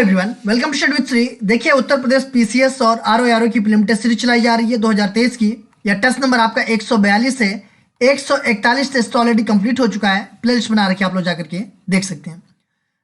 Everyone, welcome to study with Shri. Uttar, उत्तर PCS पीसीएस और आरओ की प्रीलिम टेस्ट सीरीज चलाई जा रही है 2023 की। यह टेस्ट नंबर आपका 142 है। 141 टेस्ट ऑलरेडी कंप्लीट हो चुका है। प्लेलिस्ट बना रखी है, आप लोग जाकर के देख सकते हैं।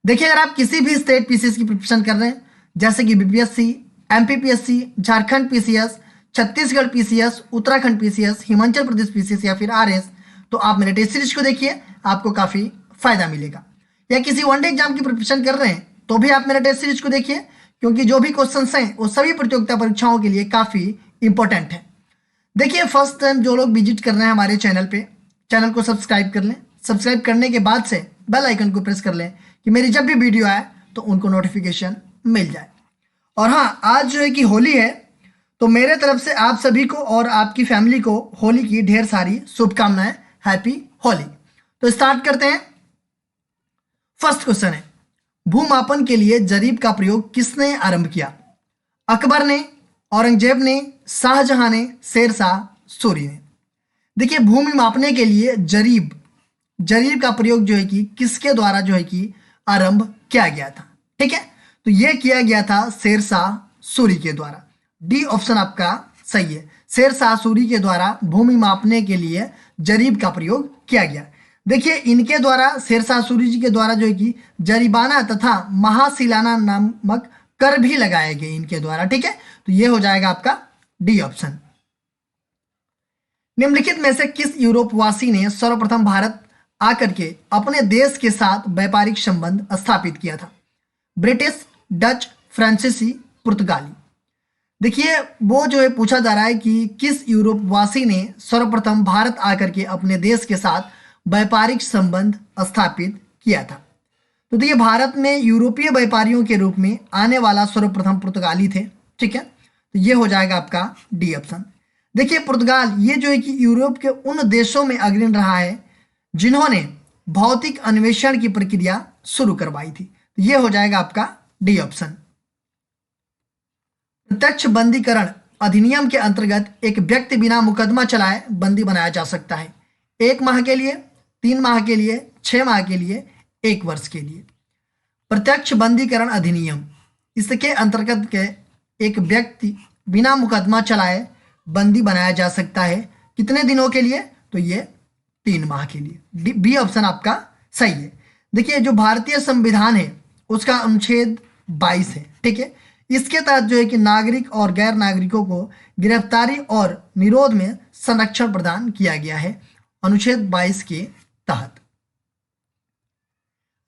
देखिए, अगर आप किसी भी स्टेट पीसीएस की प्रिपरेशन कर रहे हैं, जैसे कि BPSC, MPPSC, Jharkhand PCS, Chhattisgarh PCS, Uttarakhand PCS, Himachal Pradesh PCS या फिर आरएस, तो आप मेरे टेस्ट सीरीज को देखिए, आपको काफ़ी फायदा मिलेगा। या किसी वनडे एग्जाम की प्रिपरेशन कर रहे हैं तो भी आप मेरे टेस्ट सीरीज को देखिए, क्योंकि जो भी क्वेश्चंस हैं वो सभी प्रतियोगिता परीक्षाओं के लिए काफ़ी इंपॉर्टेंट है। देखिए, फर्स्ट टाइम जो लोग विजिट कर रहे हैं हमारे चैनल पे, चैनल को सब्सक्राइब कर लें। सब्सक्राइब करने के बाद से बेल आइकन को प्रेस कर लें कि मेरी जब भी वीडियो आए तो उनको नोटिफिकेशन मिल जाए। और हाँ, आज जो है कि होली है, तो मेरे तरफ से आप सभी को और आपकी फैमिली को होली की ढेर सारी शुभकामनाएं। हैप्पी होली। तो स्टार्ट करते हैं। फर्स्ट क्वेश्चन है, भूमापन के लिए जरीब का प्रयोग किसने आरंभ किया? अकबर ने, औरंगजेब ने, शाहजहां ने, शेरशाह सूरी ने। देखिए, भूमि मापने के लिए जरीब का प्रयोग जो है कि किसके द्वारा जो है कि आरंभ किया गया था? ठीक है, तो यह किया गया था शेरशाह सूरी के द्वारा। डी ऑप्शन आपका सही है। शेरशाह सूरी के द्वारा भूमि मापने के लिए जरीब का प्रयोग किया गया। देखिए, इनके द्वारा, शेरशाह सूरी जी के द्वारा जो है कि जरीबाना तथा महाशिलाना नामक कर भी लगाए गए इनके द्वारा। ठीक है, तो ये हो जाएगा आपका डी ऑप्शन। निम्नलिखित में से किस यूरोपवासी ने सर्वप्रथम भारत आकर के अपने देश के साथ व्यापारिक संबंध स्थापित किया था? ब्रिटिश, डच, फ्रांसीसी, पुर्तगाली। देखिए, वो जो है पूछा जा रहा है कि किस यूरोपवासी ने सर्वप्रथम भारत आकर के अपने देश के साथ व्यापारिक संबंध स्थापित किया था। तो देखिए, भारत में यूरोपीय व्यापारियों के रूप में आने वाला सर्वप्रथम पुर्तगाली थे। ठीक है, तो ये हो जाएगा आपका डी ऑप्शन। देखिए, पुर्तगाल ये जो है कि यूरोप के उन देशों में अग्रणी रहा है जिन्होंने भौतिक अन्वेषण की प्रक्रिया शुरू करवाई थी। तो ये हो जाएगा आपका डी ऑप्शन। प्रत्यक्ष बंदीकरण अधिनियम के अंतर्गत एक व्यक्ति बिना मुकदमा चलाए बंदी बनाया जा सकता है 1 माह के लिए, 3 माह के लिए, 6 माह के लिए, 1 वर्ष के लिए। प्रत्यक्ष बंदीकरण अधिनियम, इसके अंतर्गत के एक व्यक्ति बिना मुकदमा चलाए बंदी बनाया जा सकता है कितने दिनों के लिए? तो ये 3 माह के लिए। बी ऑप्शन आपका सही है। देखिए, जो भारतीय संविधान है उसका अनुच्छेद 22 है। ठीक है, इसके तहत जो है कि नागरिक और गैर नागरिकों को गिरफ्तारी और निरोध में संरक्षण प्रदान किया गया है अनुच्छेद 22 के तहत।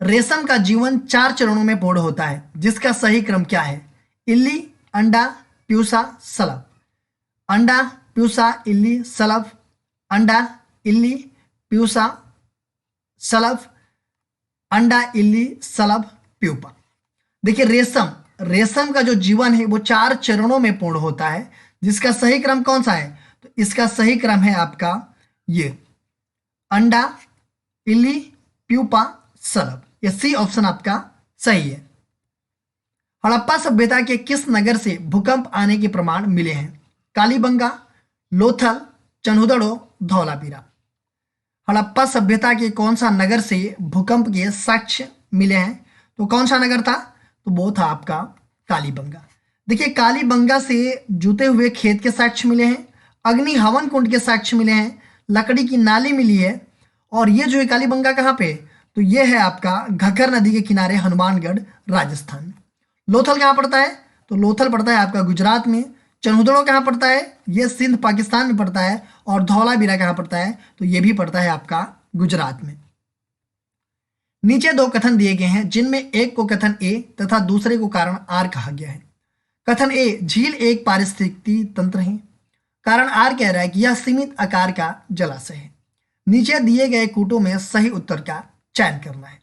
रेशम का जीवन 4 चरणों में पूर्ण होता है, जिसका सही क्रम क्या है? इल्ली, अंडा, प्यूसा, सलभ। अंडा, प्यूसा, इल्ली, सलभ। अंडा, इल्ली, प्यूसा, सलभ। अंडा, इल्ली, सलभ, प्यूपा। देखिए, रेशम का जो जीवन है वो 4 चरणों में पूर्ण होता है, जिसका सही क्रम कौन सा है? तो इसका सही क्रम है आपका ये अंडा, इल्ली, प्यूपा, सलभ। ये सी ऑप्शन आपका सही है। हड़प्पा सभ्यता के किस नगर से भूकंप आने के प्रमाण मिले हैं? कालीबंगा, लोथल, चन्हुदड़ो, धौलावीरा। हड़प्पा सभ्यता के कौन सा नगर से भूकंप के साक्ष्य मिले हैं? तो कौन सा नगर था? तो वो था आपका कालीबंगा। देखिए, कालीबंगा से जूते हुए खेत के साक्ष्य मिले हैं, अग्नि हवन कुंड के साक्ष्य मिले हैं, लकड़ी की नाली मिली है। और ये जो है कालीबंगा कहाँ पे? तो ये है आपका घग्गर नदी के किनारे, हनुमानगढ़, राजस्थान। लोथल कहाँ पड़ता है? तो लोथल पड़ता है आपका गुजरात में। चन्हुदड़ो कहाँ पड़ता है? ये सिंध पाकिस्तान में पड़ता है। और धौलावीरा कहाँ पड़ता है? तो ये भी पड़ता है आपका गुजरात में। नीचे 2 कथन दिए गए हैं, जिनमें एक को कथन ए तथा दूसरे को कारण आर कहा गया है। कथन ए, झील एक पारिस्थितिकी तंत्र है। कारण आर कह रहा है कि यह सीमित आकार का जलाशय है। नीचे दिए गए कूटों में सही उत्तर का चयन करना है।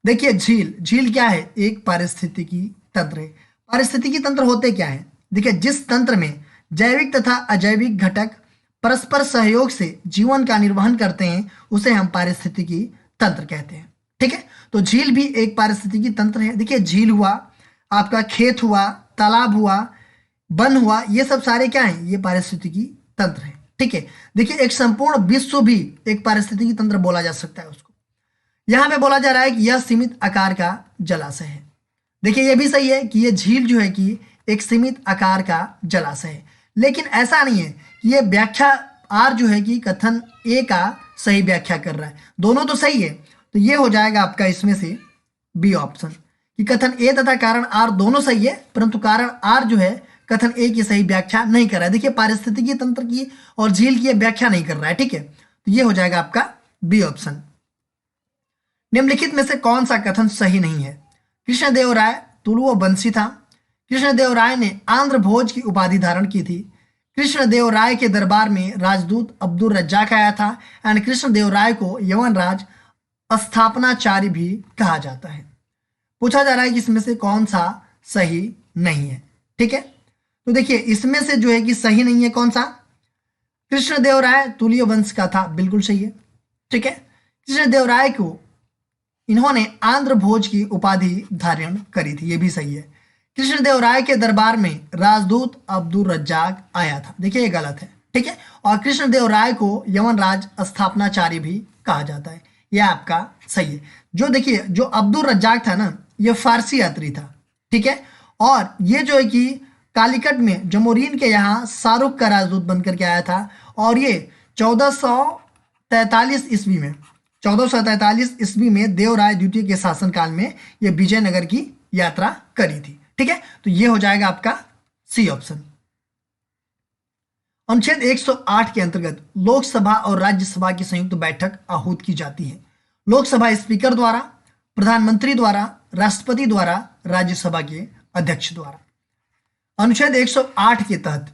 देखिए, झील क्या है? एक पारिस्थितिकी तंत्र है। पारिस्थितिकी तंत्र होते क्या है? देखिए, जिस तंत्र में जैविक तथा अजैविक घटक परस्पर सहयोग से जीवन का निर्वहन करते हैं उसे हम पारिस्थितिकी तंत्र कहते हैं। ठीक है, तो झील भी एक पारिस्थितिकी तंत्र है। देखिए, झील हुआ, आपका खेत हुआ, तालाब हुआ, वन हुआ, ये सब सारे क्या हैं? ये पारिस्थितिकी तंत्र है। ठीक है, देखिए, एक संपूर्ण विश्व भी एक पारिस्थितिकी तंत्र बोला जा सकता है उसको। यहां पे बोला जा रहा है कि यह सीमित आकार का जलाशय है। देखिए ये भी सही है कि ये झील जो है कि एक सीमित आकार का जलाशय है, लेकिन ऐसा नहीं है कि ये व्याख्या आर जो है कि कथन ए का सही व्याख्या कर रहा है। दोनों तो सही है, तो ये हो जाएगा आपका इसमें से बी ऑप्शन कि कथन ए तथा कारण आर दोनों सही है, परंतु कारण आर जो है कथन ए की सही व्याख्या नहीं कर रहा है। देखिए पारिस्थितिकी तंत्र की और झील की व्याख्या नहीं कर रहा है, ठीक है, तो ये हो जाएगा आपका बी ऑप्शन। निम्नलिखित में से कौन सा कथन सही नहीं है? कृष्णदेवराय तुलुव बंसी था। कृष्णदेवराय ने आंध्र भोज की उपाधि धारण की थी। कृष्णदेवराय के दरबार में राजदूत अब्दुल रज्जाक आया था एंड कृष्णदेवराय को यवनराज स्थापनाचार्य भी कहा जाता है। पूछा जा रहा है कि इसमें से कौन सा सही नहीं है, ठीक है। तो देखिए इसमें से जो है कि सही नहीं है कौन सा, कृष्णदेवराय तुलीय वंश का था, बिल्कुल सही है, ठीक है। कृष्णदेवराय को इन्होंने आंध्र भोज की उपाधि धारण करी थी, ये भी सही है। कृष्णदेवराय के दरबार में राजदूत अब्दुल रज्जाक आया था, देखिए ये गलत है, ठीक है। और कृष्णदेवराय को यवनराज स्थापनाचार्य भी कहा जाता है, यह आपका सही है। जो देखिए जो अब्दुल रज्जाक था ना, ये फारसी यात्री था, ठीक है। और ये जो है कि कालीकट में जमोरीन के यहाँ शाहरुख का राजदूत बनकर के आया था, और ये 1443 ईस्वी में 1443 ईस्वी में देवराय द्वितीय के शासनकाल में ये विजयनगर की यात्रा करी थी, ठीक है। तो ये हो जाएगा आपका सी ऑप्शन। अनुच्छेद 108 के अंतर्गत लोकसभा और राज्यसभा की संयुक्त बैठक आहूत की जाती है। लोकसभा स्पीकर द्वारा, प्रधानमंत्री द्वारा, राष्ट्रपति द्वारा, राज्यसभा के अध्यक्ष द्वारा। अनुच्छेद 108 के तहत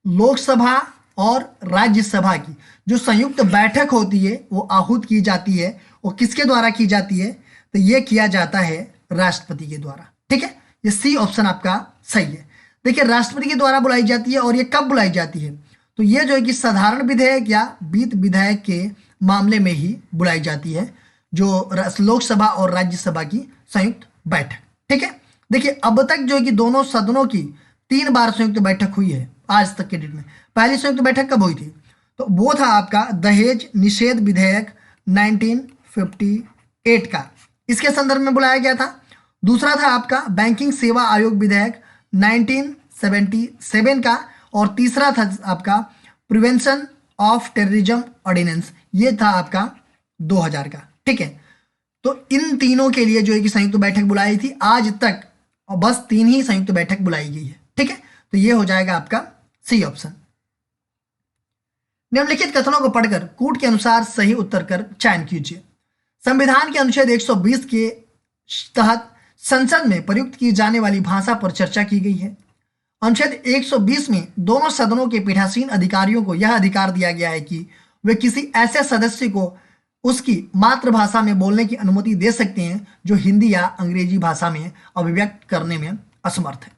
लोकसभा और राज्यसभा की जो संयुक्त बैठक होती है वो आहूत की जाती है, वो किसके द्वारा की जाती है? तो ये किया जाता है राष्ट्रपति के द्वारा, ठीक है। ये सी ऑप्शन आपका सही है। देखिए राष्ट्रपति के द्वारा बुलाई जाती है, और ये कब बुलाई जाती है? तो ये जो है कि साधारण विधेयक या वित्त विधेयक के मामले में ही बुलाई जाती है, जो लोकसभा और राज्यसभा की संयुक्त बैठक, ठीक है। देखिए अब तक जो है कि दोनों सदनों की 3 बार संयुक्त बैठक हुई है आज तक के डेट में। पहली संयुक्त बैठक कब हुई थी? तो वो था आपका दहेज निषेध विधेयक 1958 का, इसके संदर्भ में बुलाया गया था। दूसरा था आपका बैंकिंग सेवा आयोग विधेयक 1977 का, और तीसरा था आपका प्रिवेंशन ऑफ टेररिज्म ऑर्डिनेंस, ये था आपका 2000 का, ठीक है। तो इन तीनों के लिए जो है कि संयुक्त बैठक बुलाई थी आज तक, और बस 3 ही संयुक्त बैठक बुलाई गई है, ठीक है। तो ये हो जाएगा आपका सी ऑप्शन। निम्नलिखित कथनों को पढ़कर कूट के अनुसार सही उत्तर कर चयन कीजिए। संविधान के अनुच्छेद 120 के तहत संसद में प्रयुक्त की जाने वाली भाषा पर चर्चा की गई है। अनुच्छेद 120 में दोनों सदनों के पीठासीन अधिकारियों को यह अधिकार दिया गया है कि वे किसी ऐसे सदस्य को उसकी मातृभाषा में बोलने की अनुमति दे सकते हैं जो हिंदी या अंग्रेजी भाषा में अभिव्यक्त करने में असमर्थ है।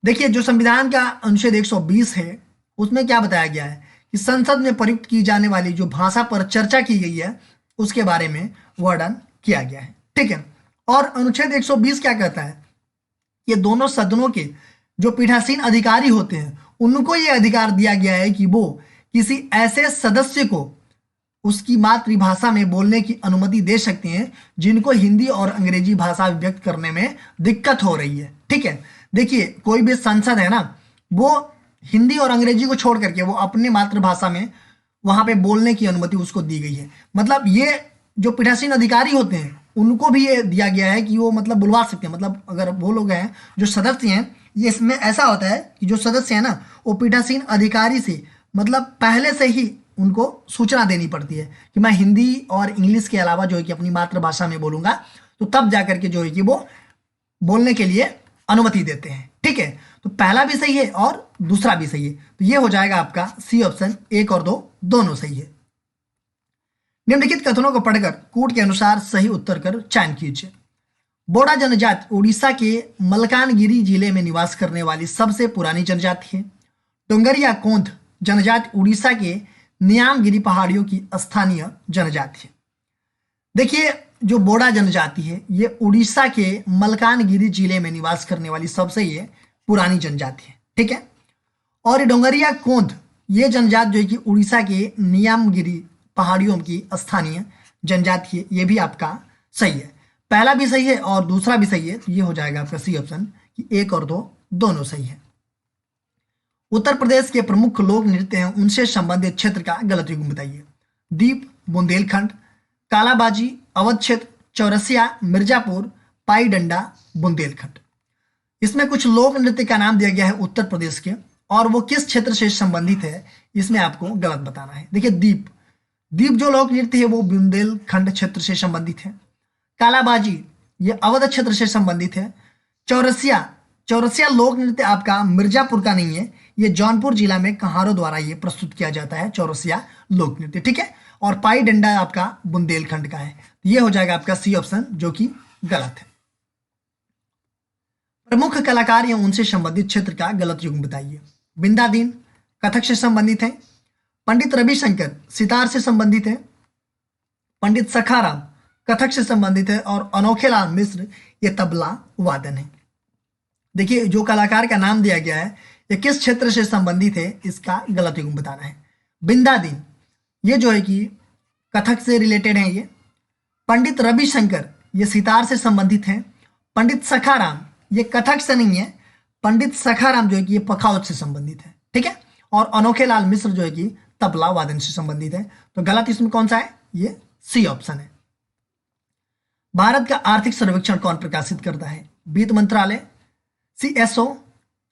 देखिए जो संविधान का अनुच्छेद 120 है उसमें क्या बताया गया है कि संसद में प्रयुक्त की जाने वाली जो भाषा पर चर्चा की गई है उसके बारे में वर्णन किया गया है, ठीक है। और अनुच्छेद 120 क्या कहता है? ये दोनों सदनों के जो पीठासीन अधिकारी होते हैं उनको ये अधिकार दिया गया है कि वो किसी ऐसे सदस्य को उसकी मातृभाषा में बोलने की अनुमति दे सकते हैं जिनको हिंदी और अंग्रेजी भाषा व्यक्त करने में दिक्कत हो रही है, ठीक है। देखिए कोई भी संसद है ना, वो हिंदी और अंग्रेजी को छोड़ करके वो अपनी मातृभाषा में वहां पे बोलने की अनुमति उसको दी गई है। मतलब ये जो पीठासीन अधिकारी होते हैं उनको भी ये दिया गया है कि वो मतलब बुलवा सकते हैं। मतलब अगर वो लोग हैं जो सदस्य हैं, ये इसमें ऐसा होता है कि जो सदस्य है ना वो पीठासीन अधिकारी से मतलब पहले से ही उनको सूचना देनी पड़ती है कि मैं हिंदी और इंग्लिश के अलावा जो है कि अपनी मातृभाषा में बोलूंगा, तो तब जाकर के जो है कि वो बोलने के लिए अनुमति देते हैं, ठीक है। तो पहला भी सही है और दूसरा भी सही है, तो ये हो जाएगा आपका सी ऑप्शन। 1 और 2 दोनों सही है। निम्नलिखित कथनों को पढ़कर कूट के अनुसार सही उत्तर कर चयन कीजिए। बोडा जनजाति उड़ीसा के मलकानगिरी जिले में निवास करने वाली सबसे पुरानी जनजाति है। डोंगरिया कोंध जनजाति उड़ीसा के नियामगिरी पहाड़ियों की स्थानीय जनजाति है। देखिए जो बोडा जनजाति है ये उड़ीसा के मलकानगिरी जिले में निवास करने वाली सबसे ये पुरानी जनजाति है, ठीक है। और ये डोंगरिया कोंध ये जनजाति जो है कि उड़ीसा के नियामगिरी पहाड़ियों की स्थानीय जनजाति है, ये भी आपका सही है। पहला भी सही है और दूसरा भी सही है, तो ये हो जाएगा आपका सी ऑप्शन कि 1 और 2 दोनों सही है। उत्तर प्रदेश के प्रमुख लोक नृत्य हैं उनसे संबंधित क्षेत्र का गलत युग्म बताइए। दीप, बुंदेलखंड, कालाबाजी, अवध क्षेत्र, चौरसिया, मिर्जापुर, पाई डंडा, बुंदेलखंड। इसमें कुछ लोक नृत्य का नाम दिया गया है उत्तर प्रदेश के, और वो किस क्षेत्र से संबंधित है इसमें आपको गलत बताना है। देखिए दीप, दीप जो लोक नृत्य है वो बुंदेलखंड क्षेत्र से संबंधित है। कालाबाजी ये अवध क्षेत्र से संबंधित है। चौरसिया, चौरसिया लोक नृत्य आपका मिर्जापुर का नहीं है, ये जौनपुर जिला में कहारों द्वारा ये प्रस्तुत किया जाता है चौरसिया लोक नृत्य, ठीक है। और पाई डंडा आपका बुंदेलखंड का है, ये हो जाएगा आपका सी ऑप्शन जो कि गलत है। प्रमुख कलाकार या उनसे संबंधित क्षेत्र का गलत युग्म बताइए। बिंदादीन कथक से संबंधित है। पंडित रविशंकर सितार से संबंधित है। पंडित सखाराम कथक से संबंधित है। और अनोखेलाल मिश्र ये तबला वादन है। देखिए जो कलाकार का नाम दिया गया है ये किस क्षेत्र से संबंधित है इसका गलत युग्म बताना है। बिंदादीन ये जो है कि कथक से रिलेटेड है ये। पंडित रविशंकर ये सितार से संबंधित है। पंडित सखाराम ये कथक से नहीं है, पंडित सखाराम जो है कि ये पखावज से संबंधित है, ठीक है। और अनोखेलाल मिश्र जो है कि तबला वादन से संबंधित है। तो गलत इसमें कौन सा है, ये सी ऑप्शन है। भारत का आर्थिक सर्वेक्षण कौन प्रकाशित करता है। वित्त मंत्रालय, सीएसओ,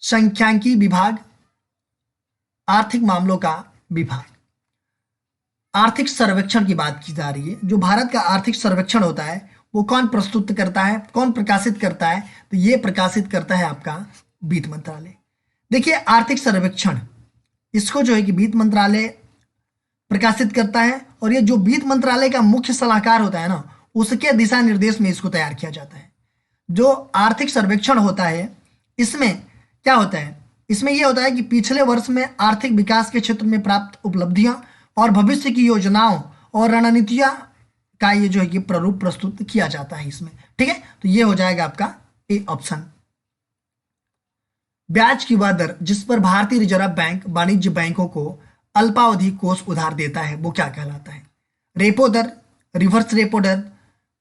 संख्यांकी विभाग, आर्थिक मामलों का विभाग। आर्थिक सर्वेक्षण की बात की जा रही है। जो भारत का आर्थिक सर्वेक्षण होता है वो कौन प्रस्तुत करता है, कौन प्रकाशित करता है, तो ये प्रकाशित करता है आपका वित्त मंत्रालय। देखिए आर्थिक सर्वेक्षण इसको जो है कि वित्त मंत्रालय प्रकाशित करता है, और ये जो वित्त मंत्रालय का मुख्य सलाहकार होता है ना उसके दिशा निर्देश में इसको तैयार किया जाता है। जो आर्थिक सर्वेक्षण होता है इसमें क्या होता है, इसमें यह होता है कि पिछले वर्ष में आर्थिक विकास के क्षेत्र में प्राप्त उपलब्धियां और भविष्य की योजनाओं और रणनीतियां का ये जो है कि प्रारूप प्रस्तुत किया जाता है इसमें, ठीक है। तो ये हो जाएगा आपका ए ऑप्शन। ब्याज की वह दर जिस पर भारतीय रिजर्व बैंक वाणिज्य बैंकों को अल्पावधि कोष उधार देता है वो क्या कहलाता है। रेपो दर, रिवर्स रेपो दर,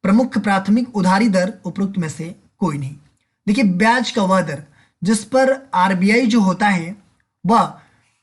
प्रमुख प्राथमिक उधारी दर, उपरोक्त में से कोई नहीं। देखिए ब्याज का वह दर जिस पर आरबीआई जो होता है वह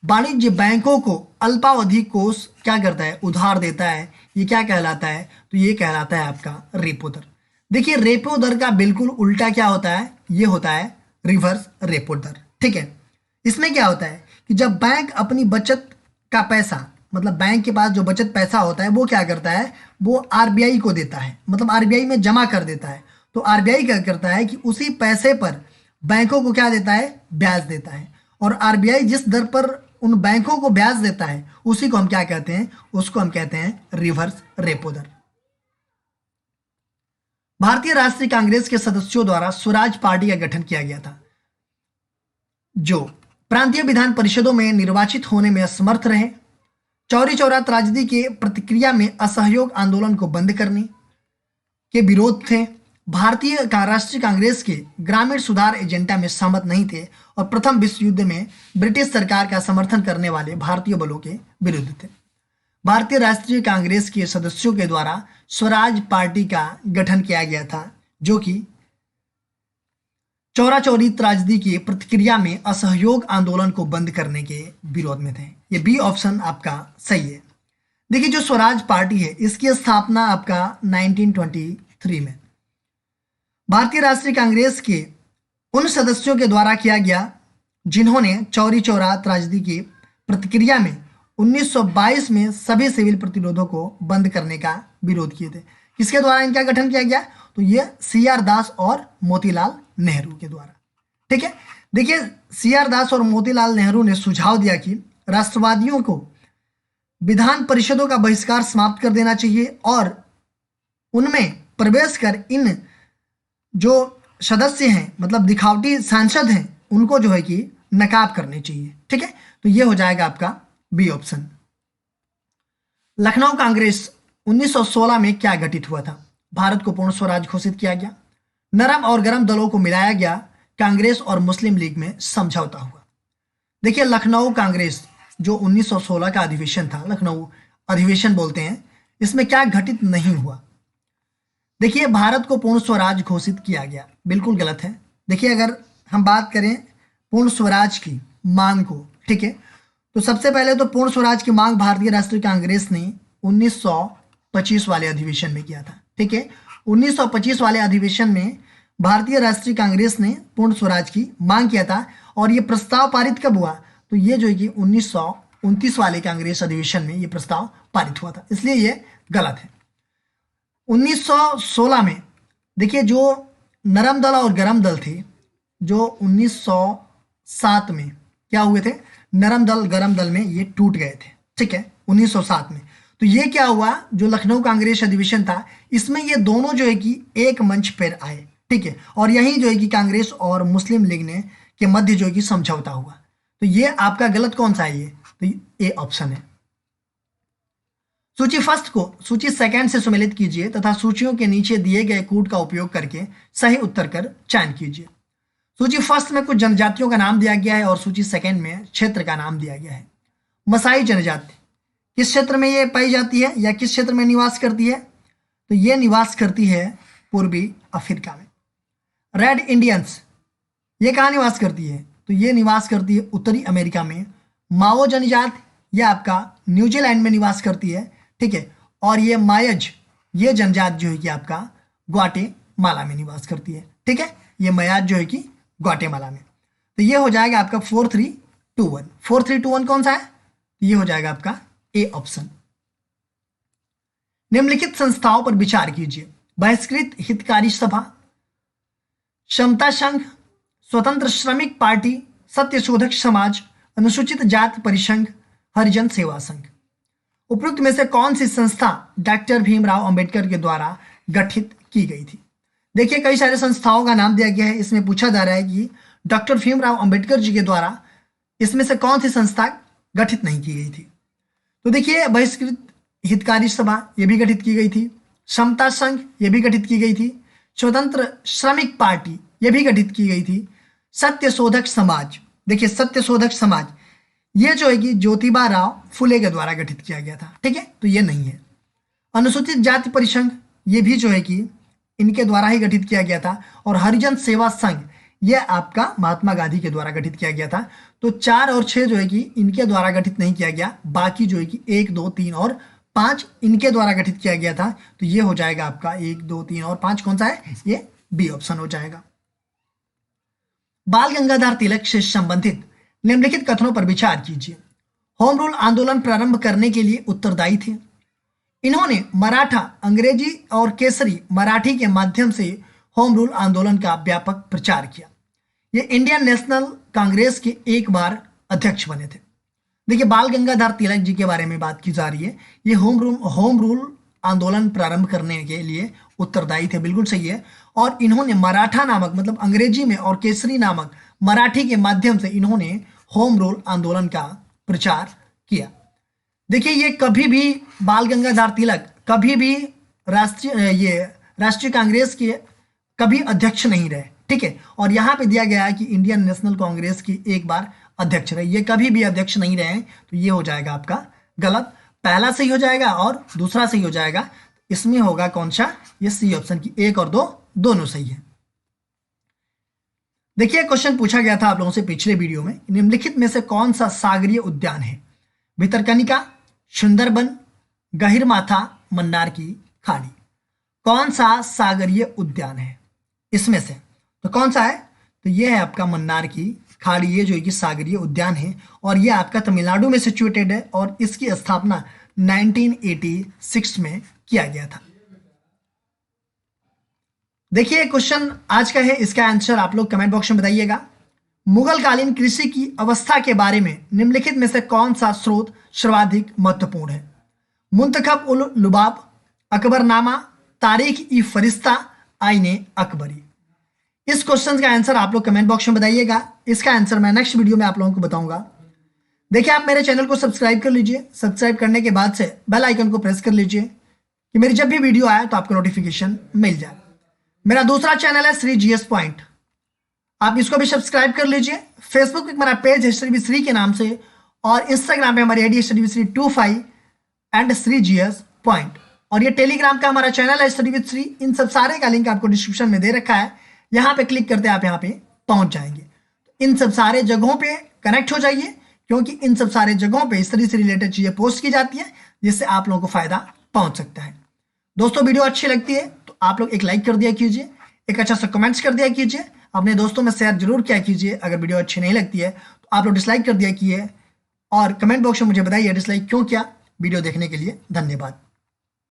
वाणिज्य बैंकों को अल्पावधि कोष क्या करता है, उधार देता है, ये क्या कहलाता है, तो ये कहलाता है आपका रेपो दर। देखिए रेपो दर का बिल्कुल उल्टा क्या होता है, ये होता है रिवर्स रेपो दर, ठीक है। इसमें क्या होता है कि जब बैंक अपनी बचत का पैसा, मतलब बैंक के पास जो बचत पैसा होता है वो क्या करता है, वो आरबीआई को देता है, मतलब आरबीआई में जमा कर देता है। तो आरबीआई क्या करता है कि उसी पैसे पर बैंकों को क्या देता है, ब्याज देता है। और आरबीआई जिस दर पर उन बैंकों को ब्याज देता है उसी को हम क्या कहते हैं, उसको हम कहते हैं रिवर्स रेपो दर। भारतीय राष्ट्रीय कांग्रेस के सदस्यों द्वारा स्वराज पार्टी का गठन किया गया था जो प्रांतीय विधान परिषदों में निर्वाचित होने में असमर्थ रहे, चौरी चौरा त्रासदी के प्रतिक्रिया में असहयोग आंदोलन को बंद करने के विरोध थे, भारतीय राष्ट्रीय कांग्रेस के ग्रामीण सुधार एजेंडा में सहमत नहीं थे और प्रथम विश्व युद्ध में ब्रिटिश सरकार का समर्थन करने वाले भारतीय बलों के विरुद्ध थे। भारतीय राष्ट्रीय कांग्रेस के सदस्यों के द्वारा स्वराज पार्टी का गठन किया गया था जो कि चौरा चौरी त्रासदी की प्रतिक्रिया में असहयोग आंदोलन को बंद करने के विरोध में थे। ये बी ऑप्शन आपका सही है। देखिए जो स्वराज पार्टी है इसकी स्थापना आपका 1923 में भारतीय राष्ट्रीय कांग्रेस के उन सदस्यों के द्वारा किया गया जिन्होंने चौरी चौरा त्रासदी की प्रतिक्रिया में 1922 में सभी सिविल प्रतिरोधों को बंद करने का विरोध किए थे। किसके द्वारा इनका गठन किया गया, तो ये सीआर दास और मोतीलाल नेहरू के द्वारा, ठीक है। देखिए सीआर दास और मोतीलाल नेहरू ने सुझाव दिया कि राष्ट्रवादियों को विधान परिषदों का बहिष्कार समाप्त कर देना चाहिए और उनमें प्रवेश कर इन जो सदस्य हैं, मतलब दिखावटी सांसद हैं, उनको जो है कि नकाब करने चाहिए, ठीक है। तो ये हो जाएगा आपका बी ऑप्शन। लखनऊ कांग्रेस 1916 में क्या घटित हुआ था। भारत को पूर्ण स्वराज घोषित किया गया, नरम और गरम दलों को मिलाया गया, कांग्रेस और मुस्लिम लीग में समझौता हुआ। देखिए लखनऊ कांग्रेस जो 1916 का अधिवेशन था, लखनऊ अधिवेशन बोलते हैं, इसमें क्या घटित नहीं हुआ। देखिए भारत को पूर्ण स्वराज घोषित किया गया, बिल्कुल गलत है। देखिए अगर हम बात करें पूर्ण स्वराज की मांग को, ठीक है, तो सबसे पहले तो पूर्ण स्वराज की मांग भारतीय राष्ट्रीय कांग्रेस ने 1925 वाले अधिवेशन में किया था, ठीक है। 1925 वाले अधिवेशन में भारतीय राष्ट्रीय कांग्रेस ने पूर्ण स्वराज की मांग किया था। और ये प्रस्ताव पारित कब हुआ, तो ये जो है कि 1929 वाले कांग्रेस अधिवेशन में ये प्रस्ताव पारित हुआ था, इसलिए ये गलत है। 1916 में देखिए जो नरम दल और गरम दल थे, जो 1907 में क्या हुए थे, नरम दल गरम दल में ये टूट गए थे, ठीक है, 1907 में। तो ये क्या हुआ, जो लखनऊ कांग्रेस अधिवेशन था, इसमें ये दोनों जो है कि एक मंच पर आए, ठीक है, और यही जो है कि कांग्रेस और मुस्लिम लीग ने के मध्य जो है कि समझौता हुआ। तो ये आपका गलत कौन सा है, ये तो ए ऑप्शन है। सूची फर्स्ट को सूची सेकंड से सम्मिलित कीजिए तथा सूचियों के नीचे दिए गए कूट का उपयोग करके सही उत्तर कर चयन कीजिए। सूची फर्स्ट में कुछ जनजातियों का नाम दिया गया है और सूची सेकंड में क्षेत्र का नाम दिया गया है। मसाई जनजाति किस क्षेत्र में ये पाई जाती है या किस क्षेत्र में निवास करती है, तो ये निवास करती है पूर्वी अफ्रीका में। रेड इंडियंस ये कहाँ निवास करती है, तो ये निवास करती है उत्तरी अमेरिका में। माओ जनजाति ये आपका न्यूजीलैंड में निवास करती है, ठीक है, और ये मायज ये जनजाति जो है कि आपका ग्वाटेमाला में निवास करती है, ठीक है, ये मयाज जो है कि ग्वाटेमाला में। तो ये हो जाएगा आपका 4321। 4321 कौन सा है, ये हो जाएगा आपका ए ऑप्शन। निम्नलिखित संस्थाओं पर विचार कीजिए। बहिष्कृत हितकारी सभा, समता संघ, स्वतंत्र श्रमिक पार्टी, सत्यशोधक समाज, अनुसूचित जाति परिसंघ, हरिजन सेवा संघ। उपयुक्त में से कौन सी संस्था डॉक्टर भीमराव अंबेडकर के द्वारा गठित की गई थी। देखिए कई सारे संस्थाओं का नाम दिया गया है, इसमें पूछा जा रहा है कि डॉक्टर भीमराव अंबेडकर जी के द्वारा इसमें से कौन सी संस्था गठित नहीं की गई थी। तो देखिए बहिष्कृत हितकारी सभा ये भी गठित की गई थी, समता संघ ये भी गठित की गई थी, स्वतंत्र श्रमिक पार्टी ये भी गठित की गई थी, सत्यशोधक समाज, देखिए सत्यशोधक समाज ये जो है कि ज्योतिबा राव फुले के द्वारा गठित किया गया था, ठीक है, तो ये नहीं है। अनुसूचित जाति परिसंघ ये भी जो है कि इनके द्वारा ही गठित किया गया था। और हरिजन सेवा संघ ये आपका महात्मा गांधी के द्वारा गठित किया गया था। तो 4 और 6 जो है कि इनके द्वारा गठित नहीं किया गया, बाकी जो है कि 1, 2, 3 और 5 इनके द्वारा गठित किया गया था। तो ये हो जाएगा आपका 1, 2, 3 और 5 कौन सा है, ये बी ऑप्शन हो जाएगा। बाल गंगाधर तिलक से संबंधित निम्नलिखित कथनों पर विचार कीजिए। होम रूल आंदोलन प्रारंभ करने के लिए उत्तरदायी थे। इन्होंने मराठा, अंग्रेजी और केसरी मराठी के माध्यम से होम रूल आंदोलन का व्यापक प्रचार किया। ये इंडियन नेशनल कांग्रेस के एक बार अध्यक्ष बने थे। देखिए बाल गंगाधर तिलक जी के बारे में बात की जा रही है। ये होम रूल आंदोलन प्रारंभ करने के लिए उत्तरदायी थे, बिल्कुल सही है। और इन्होंने मराठा नामक मतलब अंग्रेजी में और केसरी नामक मराठी के माध्यम से इन्होंने होम रूल आंदोलन का प्रचार किया। देखिए ये कभी भी बाल गंगाधर तिलक कभी भी राष्ट्रीय कांग्रेस के कभी अध्यक्ष नहीं रहे, ठीक है। और यहाँ पे दिया गया है कि इंडियन नेशनल कांग्रेस की एक बार अध्यक्ष रहे, ये कभी भी अध्यक्ष नहीं रहे। तो ये हो जाएगा आपका गलत, पहला सही हो जाएगा और दूसरा सही हो जाएगा। इसमें होगा कौन सा, ये सी ऑप्शन की 1 और 2 दोनों सही है। देखिए क्वेश्चन पूछा गया था आप लोगों से पिछले वीडियो में, निम्नलिखित में से कौन सा सागरीय उद्यान है। भितरकनिका, सुंदरबन, गहिरमाथा, मन्नार की खाड़ी। कौन सा सागरीय उद्यान है इसमें से, तो कौन सा है, तो ये है आपका मन्नार की खाड़ी। ये जो है कि सागरीय उद्यान है और ये आपका तमिलनाडु में सिचुएटेड है और इसकी स्थापना 1986 में किया गया था। देखिए क्वेश्चन आज का है, इसका आंसर आप लोग कमेंट बॉक्स में बताइएगा। मुगल कालीन कृषि की अवस्था के बारे में निम्नलिखित में से कौन सा स्रोत सर्वाधिक महत्वपूर्ण है। मुंतखब उल लुबाब, अकबरनामा, तारीख ई फरिश्ता, आईने अकबरी। इस क्वेश्चन का आंसर आप लोग कमेंट बॉक्स में बताइएगा। इसका आंसर मैं नेक्स्ट वीडियो में आप लोगों को बताऊंगा। देखिए आप मेरे चैनल को सब्सक्राइब कर लीजिए, सब्सक्राइब करने के बाद से बेल आइकन को प्रेस कर लीजिए कि मेरी जब भी वीडियो आए तो आपको नोटिफिकेशन मिल जाए। मेरा दूसरा चैनल है श्री जीएस पॉइंट, आप इसको भी सब्सक्राइब कर लीजिए। फेसबुक पे मेरा पेज है स्टडी विद श्री के नाम से और इंस्टाग्राम पे हमारी ID study with Shri 25 and Shri GS point. और ये टेलीग्राम का हमारा चैनल है स्टडी विद श्री, इन सब सारे का लिंक आपको डिस्क्रिप्शन में दे रखा है, यहाँ पे क्लिक करते आप यहाँ पे पहुंच जाएंगे। इन सब सारे जगहों पे कनेक्ट हो जाइए, क्योंकि इन सब सारे जगहों पे स्टडी से रिलेटेड चीजें पोस्ट की जाती है, जिससे आप लोगों को फायदा पहुंच सकता है। दोस्तों वीडियो अच्छी लगती है तो आप लोग एक लाइक कर दिया कीजिए, एक अच्छा सा कमेंट्स कर दिया कीजिए, अपने दोस्तों में शेयर जरूर किया कीजिए। अगर वीडियो अच्छी नहीं लगती है तो आप लोग डिसलाइक कर दिया कीजिए, और कमेंट बॉक्स में मुझे बताइए डिसलाइक क्यों किया। वीडियो देखने के लिए धन्यवाद।